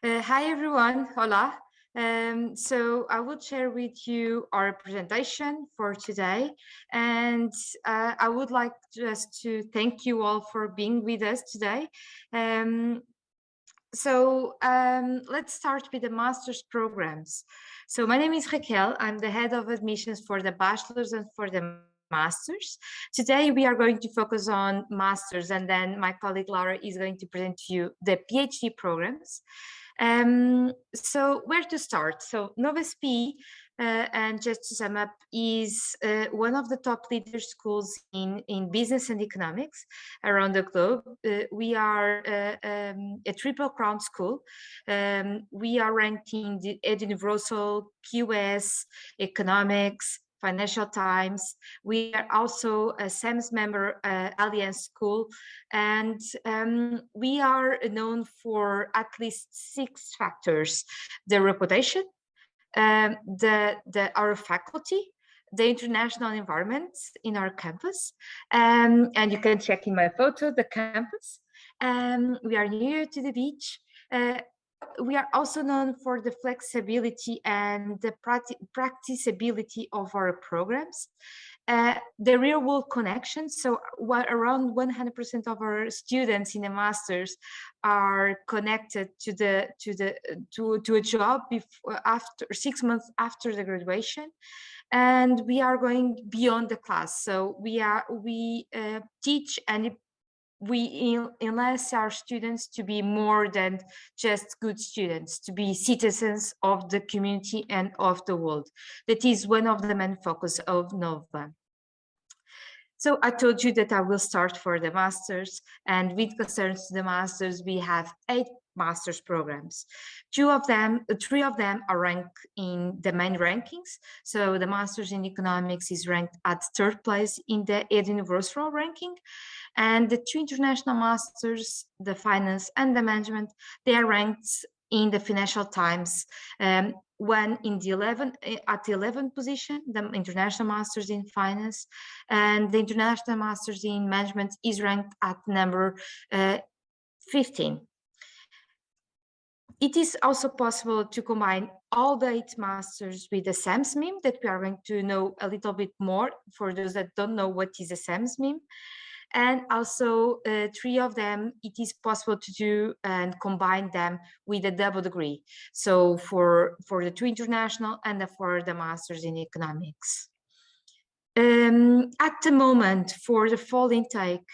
Hi everyone, hola. So I will share with you our presentation for today, and I would like just to thank you all for being with us today. Um, let's start with the master's programs. So my name is Raquel. I'm the head of admissions for the bachelor's and for the master's. Today we are going to focus on master's, and then my colleague Laura is going to present to you the PhD programs. So where to start? So Novasp, and just to sum up, is one of the top leader schools in business and economics around the globe. We are a triple crown school. We are ranked in the Universal, QS, Economics, Financial Times. We are also a SAMS member Alliance School, and we are known for at least 6 factors: the reputation, our faculty, the international environment in our campus, and you can check in my photo the campus. We are near to the beach. We are also known for the flexibility and the practicability of our programs, the real world connection. So around 100% of our students in the masters are connected to a job after 6 months after the graduation, and we are going beyond the class. So we teach and we enlist our students to be more than just good students, to be citizens of the community and of the world. That is one of the main focus of NOVA. So I told you that I will start for the masters, and with concerns to the masters, we have 8 master's programs. 3 of them are ranked in the main rankings. So the master's in economics is ranked at 3rd place in the Ed Universal ranking, and the 2 international masters, the finance and the management, they are ranked in the Financial Times, one in the 11th position, the international masters in finance, and the international masters in management is ranked at number 15. It is also possible to combine all the 8 masters with the SAMS MIM that we are going to know a little bit more for those that don't know what is a SAMS MIM. And also 3 of them, it is possible to do and combine them with a double degree. So for the 2 international and for the masters in economics. At the moment, for the fall intake,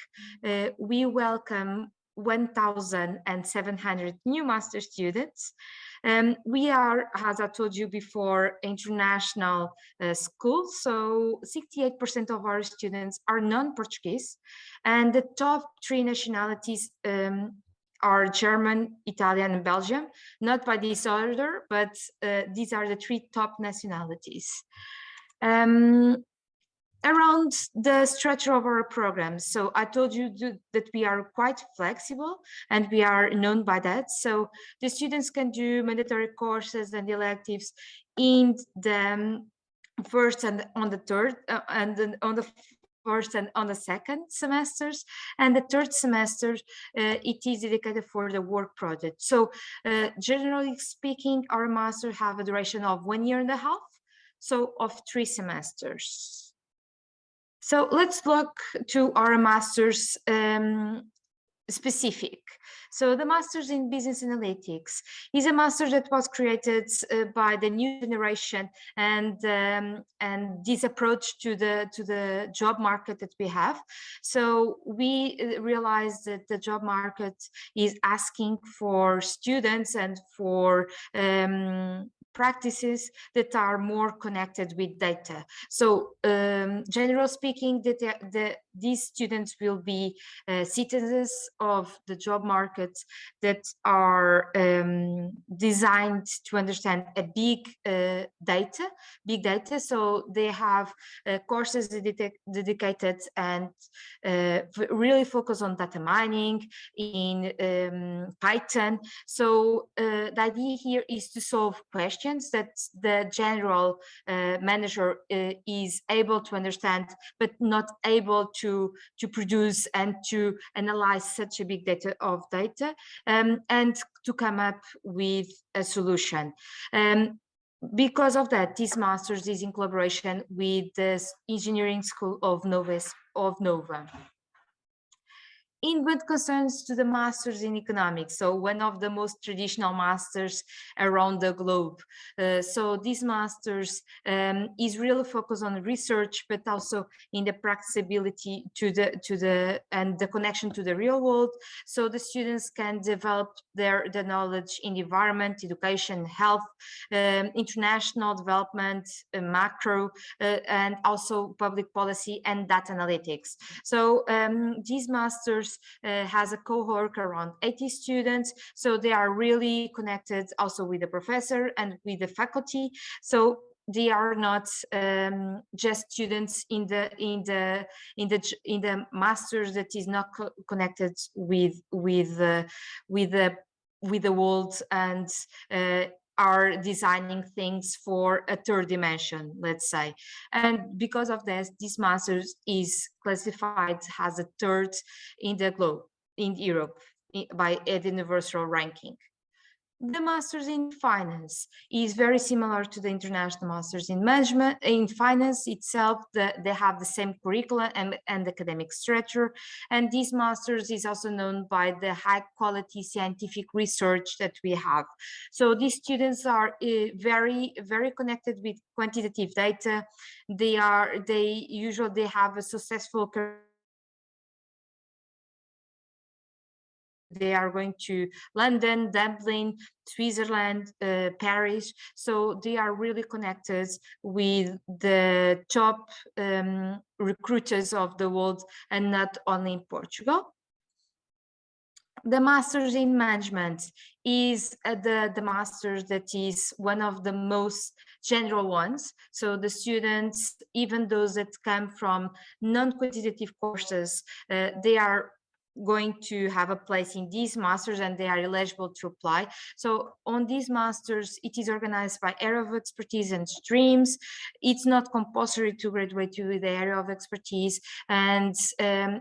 we welcome 1,700 new master students. We are, as I told you before, international school, so 68% of our students are non-Portuguese, and the top 3 nationalities are German, Italian, and Belgium, not by disorder, but these are the 3 top nationalities. Around the structure of our programs, so I told you that we are quite flexible and we are known by that. So the students can do mandatory courses and electives in the first and on the third and then on the first and on the second semesters, and the third semester it is dedicated for the work project. So generally speaking, our masters have a duration of 1.5 years, so of 3 semesters. So let's look to our master's specific. So the master's in business analytics is a master that was created by the new generation and this approach to the job market that we have. So we realized that the job market is asking for students and for practices that are more connected with data. So generally speaking, these students will be citizens of the job market that are designed to understand a big data. So they have courses dedicated and really focus on data mining in Python. So the idea here is to solve questions questions that the general manager is able to understand, but not able to produce and to analyze such a big data of data, and to come up with a solution. Because of that, this master's is in collaboration with the engineering school of Nova. In what concerns to the masters in economics, so one of the most traditional masters around the globe. So this masters is really focused on research, but also in the practicability and the connection to the real world. So the students can develop their knowledge in the environment, education, health, international development, macro, and also public policy and data analytics. So these masters has a cohort around 80 students, so they are really connected also with the professor and with the faculty. So they are not just students in the masters that is not connected with the world and are designing things for a third dimension, let's say. And because of this master's is classified as a third in the globe, in Europe, by a universal ranking. The master's in finance is very similar to the international master's in management. In finance itself, they have the same curriculum and academic structure. And this master's is also known by the high quality scientific research that we have. So these students are very, very connected with quantitative data. They usually have a successful career. They are going to London, Dublin, Switzerland, Paris. So they are really connected with the top recruiters of the world, and not only in Portugal. The master's in management is the master's that is one of the most general ones. So the students, even those that come from non-quantitative courses, they are going to have a place in these masters and they are eligible to apply. So on these masters, it is organized by area of expertise and streams. It's not compulsory to graduate with the area of expertise, and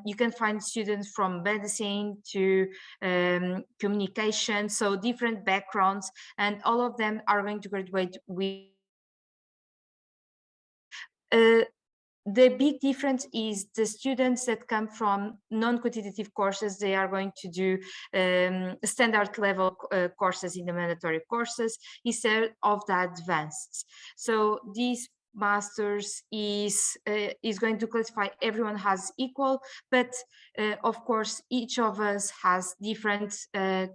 you can find students from medicine to communication, so different backgrounds, and all of them are going to graduate with the big difference is the students that come from non-quantitative courses, they are going to do standard level courses in the mandatory courses instead of the advanced. So these masters is going to classify everyone as equal, but of course each of us has different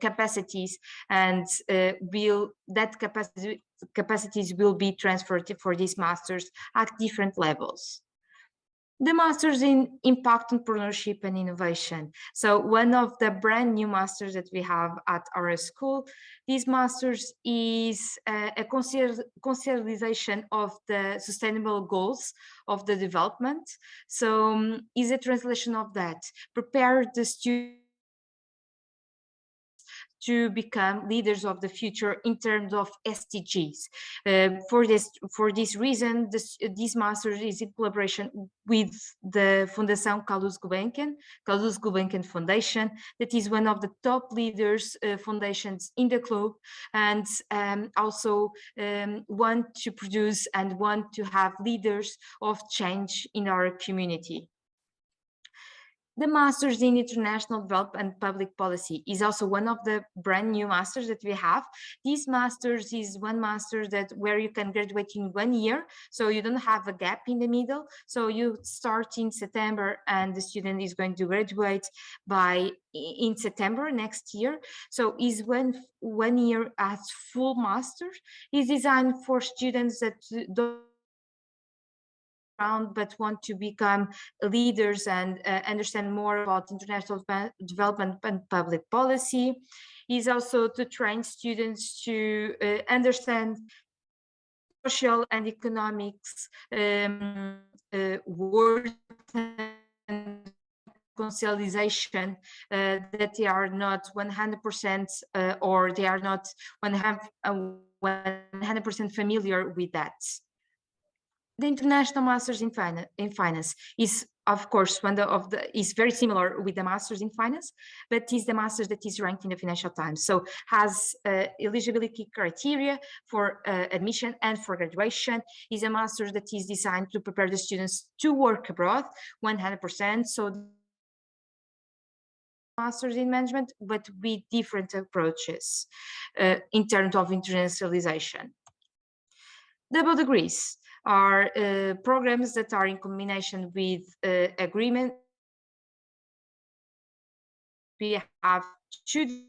capacities, and capacities will be transferred for these masters at different levels. The Masters in Impact, Entrepreneurship and Innovation. So one of the brand new masters that we have at our school, this masters is a consolidation of the sustainable goals of the development. So is a translation of that. Prepare the students to become leaders of the future in terms of SDGs. For this reason, this master is in collaboration with the Fundação Carlos Gulbenkian Foundation, that is one of the top leaders foundations in the globe, and also want to produce and want to have leaders of change in our community. The Masters in International Development and Public Policy is also one of the brand new masters that we have. This masters is one master where you can graduate in 1 year, so you don't have a gap in the middle. So you start in September and the student is going to graduate in September next year. So is 1 year as full master. Is designed for students that don't but want to become leaders and understand more about international development and public policy. Is also to train students to understand social and economics words and consolidation, that they are not 100% or they are not 100% 100% familiar with that. The International Masters in Finance is, of course, is very similar with the Masters in Finance, but is the Masters that is ranked in the Financial Times. So has eligibility criteria for admission and for graduation. Is a Masters that is designed to prepare the students to work abroad 100%. So Masters in Management, but with different approaches in terms of internationalization. Double degrees are programs that are in combination with agreement. We have 2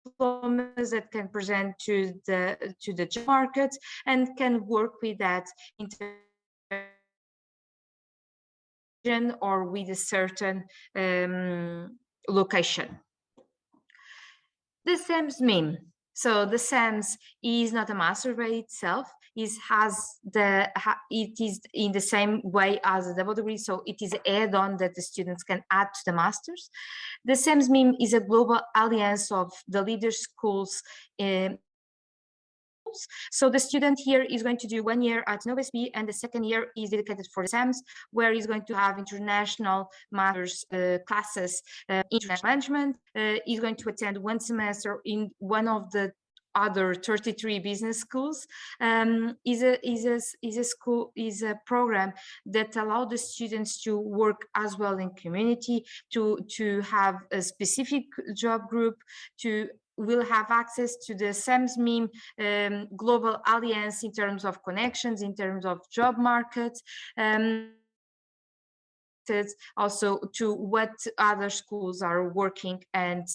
diplomas that can present to the job market and can work with that or with a certain location. The SAMS MIM. So the SAMS is not a master by itself. It is in the same way as a double degree, so it is an add-on that the students can add to the masters. The SAMS MIM is a global alliance of the leader schools. So the student here is going to do 1 year at UNOBSB, and the second year is dedicated for the SAMS, where he's going to have international masters classes, international management. He's going to attend 1 semester in one of the other 33 business schools. Is a program that allows the students to work as well in community, to have a specific job group, will have access to the SAMS MIM global alliance in terms of connections, in terms of job markets, also to what other schools are working and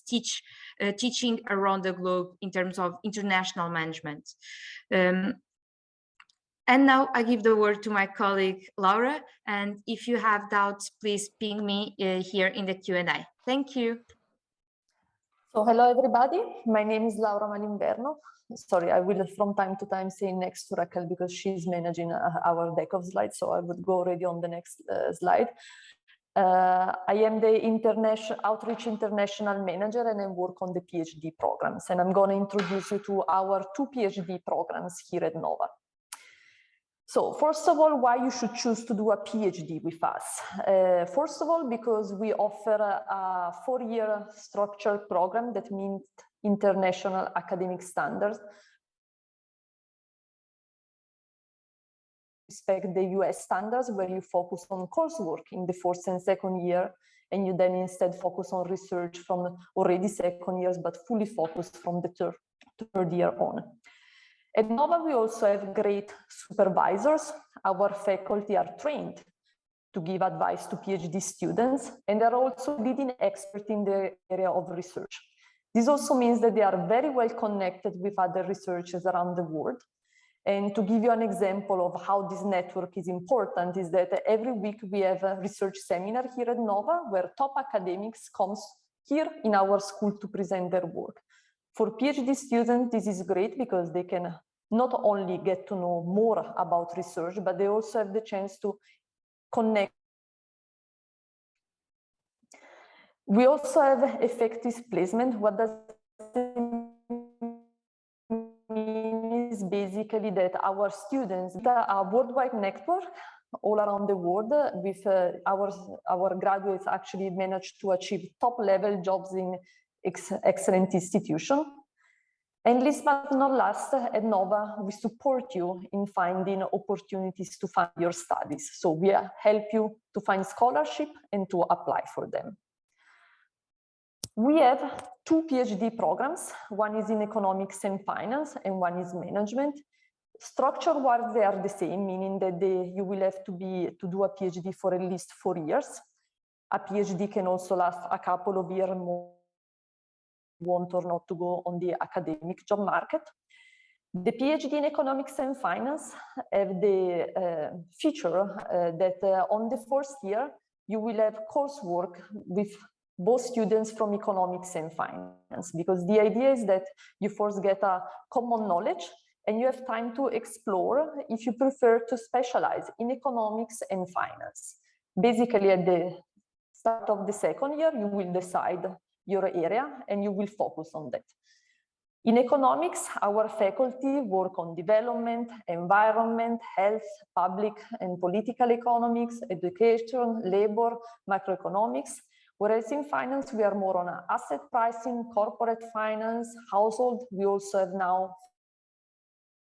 teaching around the globe in terms of international management. And now I give the word to my colleague, Laura, and if you have doubts, please ping me here in the Q&A. Thank you. So hello everybody, my name is Laura Malinverno. Sorry, I will from time to time say next to Raquel because she's managing our deck of slides, so I would go already on the next slide. I am the Outreach International Manager and I work on the PhD programs, and I'm going to introduce you to our 2 PhD programs here at NOVA. So first of all, why you should choose to do a PhD with us? First of all, because we offer a 4-year structured program that means international academic standards. Respect the US standards, where you focus on coursework in the 1st and 2nd year, and you then instead focus on research from already 2nd years, but fully focused from the 3rd year on. At NOVA, we also have great supervisors. Our faculty are trained to give advice to PhD students, and they're also leading experts in the area of research. This also means that they are very well connected with other researchers around the world. And to give you an example of how this network is important is that every week we have a research seminar here at NOVA where top academics come here in our school to present their work. For PhD students, this is great because they can not only get to know more about research, but they also have the chance to connect. We also have effective placement. What does it mean is basically that our students are a worldwide network all around the world with our graduates actually managed to achieve top level jobs in excellent institutions. And last but not last, at NOVA, we support you in finding opportunities to fund your studies. So we help you to find scholarship and to apply for them. We have 2 PhD programs. One is in economics and finance, and one is management. Structure-wise, they are the same, meaning that you will have to do a PhD for at least 4 years. A PhD can also last a couple of years more. Want or not to go on the academic job market. The PhD in economics and finance have the feature that on the 1st year, you will have coursework with both students from economics and finance, because the idea is that you first get a common knowledge and you have time to explore if you prefer to specialize in economics and finance. Basically, at the start of the 2nd year, you will decide your area and you will focus on that. In economics, our faculty work on development, environment, health, public and political economics, education, labor, macroeconomics, whereas in finance, we are more on asset pricing, corporate finance, household. We also have now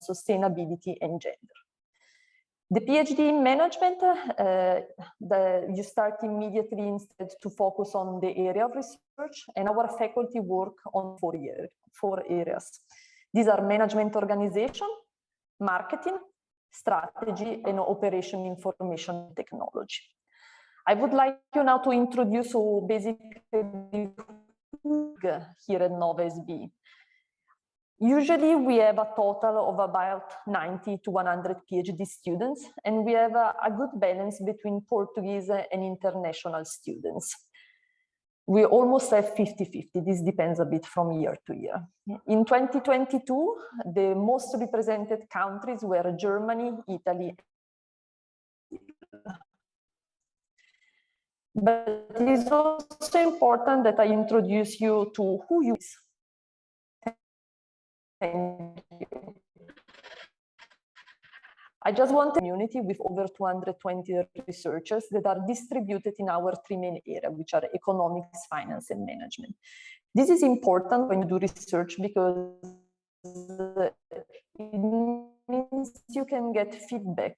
sustainability and gender. The PhD in management, you start immediately instead to focus on the area of research, and our faculty work on four areas. These are management organization, marketing, strategy, and operation information technology. I would like you now to introduce basically here at Nova SB. Usually we have a total of about 90 to 100 PhD students, and we have a good balance between Portuguese and international students. We almost have 50-50. This depends a bit from year to year. In 2022, the most represented countries were Germany, Italy. But it is also important that I introduce you to who you are. Thank you. I just want a community with over 220 researchers that are distributed in our three main areas, which are economics, finance, and management. This is important when you do research because it means you can get feedback,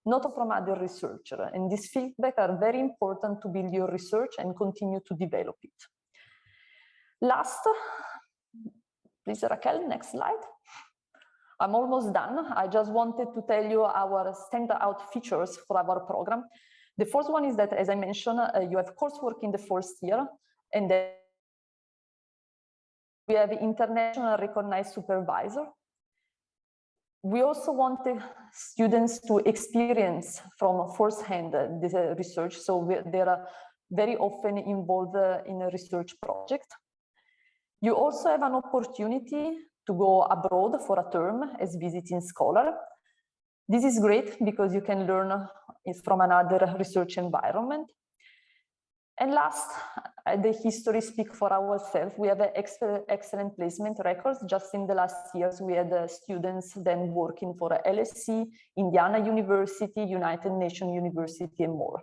not from other researchers. And these feedback are very important to build your research and continue to develop it. Last, please, Raquel, next slide. I'm almost done. I just wanted to tell you our standout features for our program. The first one is that, as I mentioned, you have coursework in the first year, and then we have international recognized supervisor. We also want the students to experience from firsthand this research, so they are very often involved in a research project. You also have an opportunity to go abroad for a term as visiting scholar. This is great because you can learn from another research environment. And last, the history speaks for ourselves. We have excellent placement records. Just in the last years, we had students then working for LSE, Indiana University, United Nations University, and more.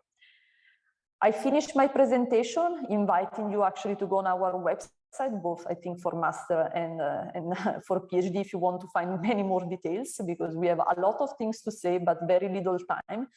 I finished my presentation, inviting you actually to go on our website, both I think for master and for PhD, if you want to find many more details, because we have a lot of things to say, but very little time.